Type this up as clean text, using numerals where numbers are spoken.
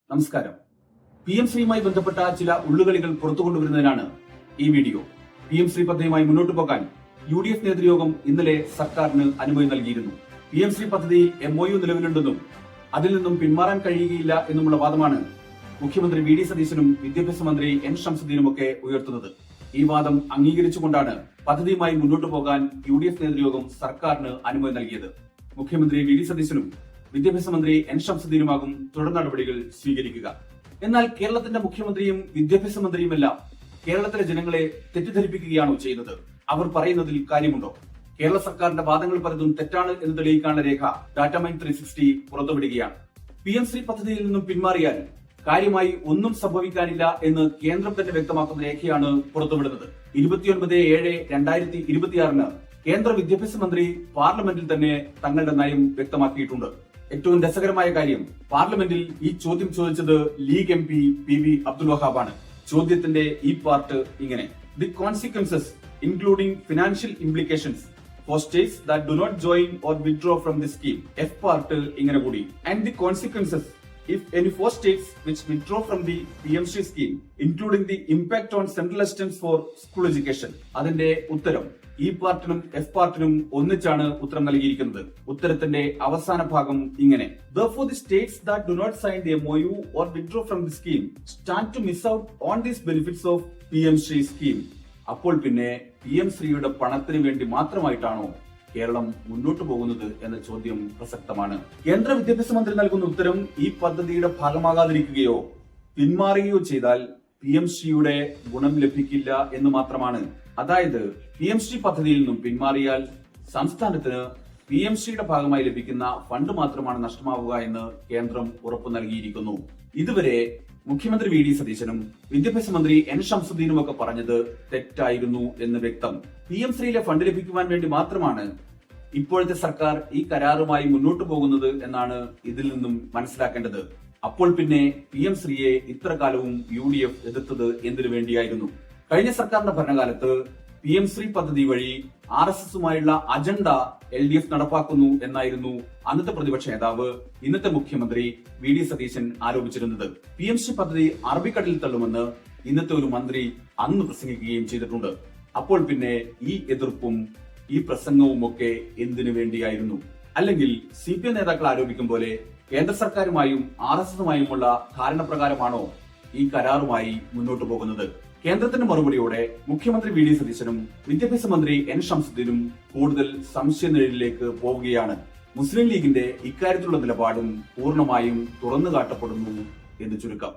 നമസ്കാരം. PM ശ്രീയുമായി ബന്ധപ്പെട്ട ചില ഉള്ളുകളികൾ പുറത്തുകൊണ്ടുവരുന്നതിനാണ് ഈ വീഡിയോ. PM ശ്രീ പദ്ധതിയുമായി മുന്നോട്ട് പോകാൻ UDF നേതൃയോഗം ഇന്നലെ സർക്കാരിന് അനുമതി നൽകിയിരുന്നു. PM ശ്രീ പദ്ധതിയിൽ MOU നിലവിലുണ്ടെന്നും അതിൽ നിന്നും പിന്മാറാൻ കഴിയുകയില്ല എന്നുമുള്ള വാദമാണ് മുഖ്യമന്ത്രി VD സതീശനും വിദ്യാഭ്യാസ മന്ത്രി N ഷംസുദ്ദീനുമൊക്കെ ഉയർത്തുന്നത്. ഈ വാദം അംഗീകരിച്ചുകൊണ്ടാണ് പദ്ധതിയുമായി മുന്നോട്ട് പോകാൻ UDF നേതൃയോഗം സർക്കാരിന് അനുമതി നൽകിയത്. മുഖ്യമന്ത്രി VD സതീശനും വിദ്യാഭ്യാസ മന്ത്രി N ഷംസുദ്ദീനുമാകും തുടർ നടപടികൾ സ്വീകരിക്കുക. എന്നാൽ കേരളത്തിന്റെ മുഖ്യമന്ത്രിയും വിദ്യാഭ്യാസ മന്ത്രിയുമെല്ലാം കേരളത്തിലെ ജനങ്ങളെ തെറ്റിദ്ധരിപ്പിക്കുകയാണോ ചെയ്യുന്നത്? അവർ പറയുന്നതിൽ കാര്യമുണ്ടോ? കേരള സർക്കാരിന്റെ വാദങ്ങൾ പലതും തെറ്റാണ് എന്ന് തെളിയിക്കാനുള്ള രേഖ ഡാറ്റാമൈൻ 360 പുറത്തുവിടുകയാണ്. PM ശ്രീ പദ്ധതിയിൽ നിന്നും പിന്മാറിയാൽ കാര്യമായി ഒന്നും സംഭവിക്കാനില്ല എന്ന് കേന്ദ്രം തന്നെ വ്യക്തമാക്കുന്ന രേഖയാണ് പുറത്തുവിടുന്നത്. 29/7/2026 കേന്ദ്ര വിദ്യാഭ്യാസ മന്ത്രി പാർലമെന്റിൽ തന്നെ തങ്ങളുടെ നയം വ്യക്തമാക്കിയിട്ടുണ്ട്. ഏറ്റവും രസകരമായ കാര്യം, പാർലമെന്റിൽ ഈ ചോദ്യം ചോദിച്ചത് ലീഗ് MP PV അബ്ദുൽ വഹാബാണ്. ചോദ്യത്തിന്റെ ഈ പാർട്ട് ഇങ്ങനെ: the consequences including financial implications for states that do not join or withdraw from the scheme. F part ഇങ്ങനെ കൂടി: and the consequences if any 4 states which withdraw from the PM Shri scheme, including the impact on central assistance for school education. അതിന്റെ ഉത്തരം ഈ പാർട്ടിനും F പാർട്ടിനും ഒന്നിച്ചാണ് ഉത്തരം നൽകിയിരിക്കുന്നത്. ഉത്തരത്തിന്റെ അവസാന ഭാഗം ഇങ്ങനെ: Therefore, the states that do not sign the MOU or withdraw from the scheme stand to miss out on these benefits of PM Shri scheme. അപ്പോൾ പിന്നെ PM ശ്രീയുടെ പണത്തിന് വേണ്ടി മാത്രമായിട്ടാണോ കേരളം മുന്നോട്ട് പോകുന്നത് എന്ന ചോദ്യം പ്രസക്തമാണ്. കേന്ദ്ര വിദ്യാഭ്യാസ മന്ത്രി നൽകുന്ന ഉത്തരം ഈ പദ്ധതിയുടെ ഭാഗമാകാതിരിക്കുകയോ പിന്മാറുകയോ ചെയ്താൽ PM ശ്രീയുടെ ഗുണം ലഭിക്കില്ല എന്ന് മാത്രമാണ്. അതായത് PM ശ്രീ പദ്ധതിയിൽ നിന്നും പിന്മാറിയാൽ സംസ്ഥാനത്തിന് PM ശ്രീയുടെ ഭാഗമായി ലഭിക്കുന്ന ഫണ്ട് മാത്രമാണ് നഷ്ടമാവുക എന്ന് കേന്ദ്രം ഉറപ്പു നൽകിയിരിക്കുന്നു. ഇതുവരെ മുഖ്യമന്ത്രി VD സതീശനും വിദ്യാഭ്യാസ മന്ത്രി N ഷംസുദ്ദീനും ഒക്കെ പറഞ്ഞത് തെറ്റായിരുന്നു എന്ന് വ്യക്തം. PM ശ്രീയിലെ ഫണ്ട് ലഭിക്കുവാൻ വേണ്ടി മാത്രമാണ് ഇപ്പോഴത്തെ സർക്കാർ ഈ കരാറുമായി മുന്നോട്ട് പോകുന്നത് എന്നാണ് ഇതിൽ നിന്നും മനസ്സിലാക്കേണ്ടത്. അപ്പോൾ പിന്നെ PM ശ്രീയെ ഇത്ര കാലവും UDF എതിർത്തത് എന്തിനു വേണ്ടിയായിരുന്നു? കഴിഞ്ഞ സർക്കാരിന്റെ ഭരണകാലത്ത് PM ശ്രീ പദ്ധതി വഴി RSSുമായുള്ള അജണ്ട LDF നടപ്പാക്കുന്നു എന്നായിരുന്നു അന്നത്തെ പ്രതിപക്ഷ നേതാവ്, ഇന്നത്തെ മുഖ്യമന്ത്രി VD സതീശൻ ആരോപിച്ചിരുന്നത്. PM ശ്രീ പദ്ധതി അറബിക്കടലിൽ തള്ളുമെന്ന് ഇന്നത്തെ ഒരു മന്ത്രി അന്ന് പ്രസംഗിക്കുകയും ചെയ്തിട്ടുണ്ട്. അപ്പോൾ പിന്നെ ഈ എതിർപ്പും ഈ പ്രസംഗവും ഒക്കെ എന്തിനു വേണ്ടിയായിരുന്നു? അല്ലെങ്കിൽ CPM നേതാക്കൾ ആരോപിക്കും പോലെ കേന്ദ്ര സർക്കാരുമായും RSSുമായുമുള്ള ധാരണ പ്രകാരമാണോ ഈ കരാറുമായി മുന്നോട്ട് പോകുന്നത്? കേന്ദ്രത്തിന്റെ മറുപടിയോടെ മുഖ്യമന്ത്രി VD സതീശനും വിദ്യാഭ്യാസ മന്ത്രി N ഷംസുദ്ദീനും കൂടുതൽ സംശയനിഴലിലേക്ക് പോവുകയാണ്. മുസ്ലിം ലീഗിന്റെ ഇക്കാര്യത്തിലുള്ള നിലപാടും പൂർണ്ണമായും തുറന്നു കാട്ടപ്പെടുന്നു എന്ന് ചുരുക്കം.